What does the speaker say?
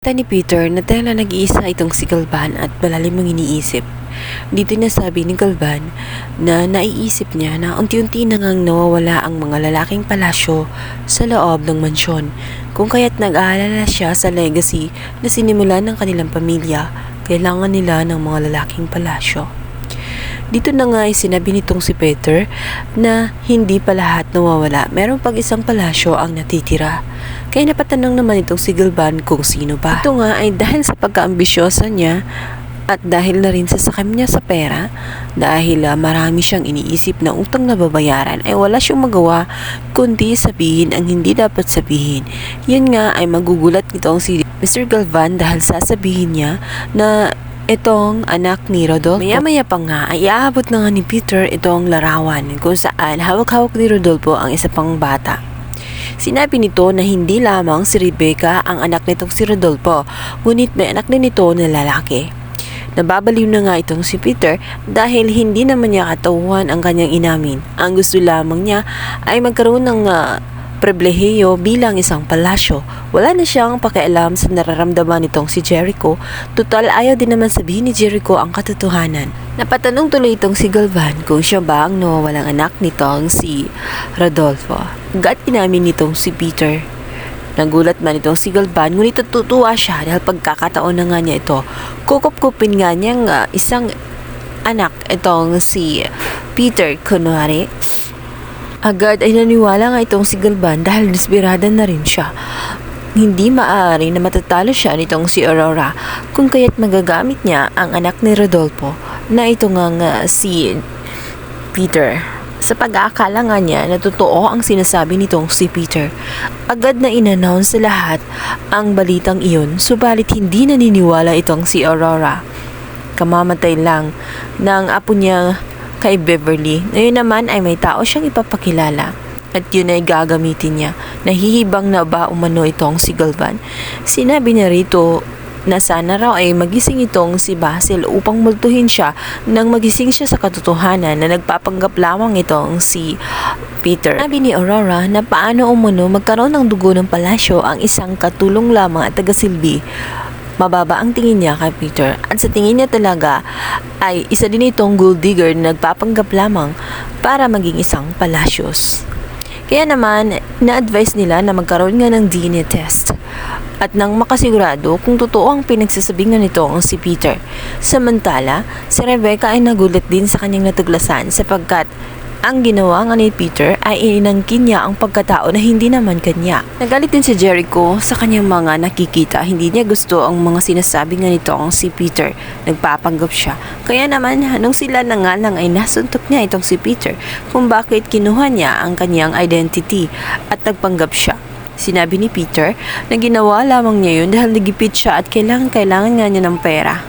Ni Peter na tela nag-iisa itong si Galvan at malalim ang iniisip. Dito niya sabi ni Galvan na naiisip niya na unti-unti nang nawawala ang mga lalaking palasyo sa loob ng mansyon, kung kaya't nag-aalala siya sa legacy na sinimulan ng kanilang pamilya. Kailangan nila ng mga lalaking palasyo. Dito na nga ay sinabi nitong si Peter na hindi pa lahat nawawala, meron pag isang palasyo ang natitira. Kaya napatanong naman itong si Galvan kung sino ba. Ito nga ay dahil sa pagkaambisyosa niya at dahil na rin sa sakam niya sa pera, dahil marami siyang iniisip na utang na babayaran, ay wala siyang magawa kundi sabihin ang hindi dapat sabihin. Yun nga ay magugulat nitong si Mr. Galvan dahil sasabihin niya na itong anak ni Rodolfo. Maya-maya pa nga ay iaabot na nga ni Peter itong larawan kung saan hawak-hawak ni Rodolfo ang isa pang bata. Sinabi nito na hindi lamang si Rebecca ang anak nitong si Rodolfo, ngunit may anak din ito na lalaki. Nababaliw na nga itong si Peter dahil hindi naman niya katauhan ang kanyang inamin. Ang gusto lamang niya ay magkaroon ng pribilehiyo bilang isang palasyo. Wala na siyang pakialam sa nararamdaman nitong si Jericho. Total ayaw din naman sabihin ni Jericho ang katotohanan. Napatanong tuloy itong si Galvan kung siya ba ang nawawalang anak nitong si Rodolfo. Agad inamin nitong si Peter. Nagulat man itong si Galvan, ngunit natutuwa siya dahil pagkakataon na nga niya ito. Kukup-kupin nga niyang isang anak itong si Peter kunwari. Agad ay naniwala nga itong si Galvan dahil desperada na rin siya. Hindi maaari na matatalo siya nitong si Aurora kung kaya't magagamit niya ang anak ni Rodolfo na ito nga si Peter. Sa pag-aakala nga niya na totoo ang sinasabi nitong si Peter, agad na in-announce sa lahat ang balitang iyon, subalit hindi naniniwala itong si Aurora. Kamamatay lang ng apo niya kay Beverly. Ngayon naman ay may tao siyang ipapakilala at yun ay gagamitin niya. Nahihibang na ba umano itong si Galvan? Sinabi niya rito na sana raw ay magising itong si Basil upang multuhin siya nang magising siya sa katotohanan na nagpapanggap lamang itong si Peter. Sabi ni Aurora na paano umano magkaroon ng dugo ng palasyo ang isang katulong lamang at tagasilbi. Mababa ang tingin niya kay Peter at sa tingin niya talaga ay isa din itong gold digger na nagpapanggap lamang para maging isang palasyos. Kaya naman, na-advise nila na magkaroon nga ng DNA test at nang makasigurado kung totoo ang pinagsasabingan nito ang si Peter. Samantala, si Rebecca ay nagulat din sa kanyang natuglasan sapagkat ang ginawa nga ni Peter ay inangkin niya ang pagkatao na hindi naman kanya. Nagalit din si Jericho sa kanyang mga nakikita. Hindi niya gusto ang mga sinasabi nga nito ang si Peter. Nagpapanggap siya. Kaya naman, nung sila na nga lang ay nasuntok niya itong si Peter kung bakit kinuha niya ang kanyang identity at nagpanggap siya. Sinabi ni Peter na ginawa lamang niya yun dahil nagipit siya at kailangan nga niya ng pera.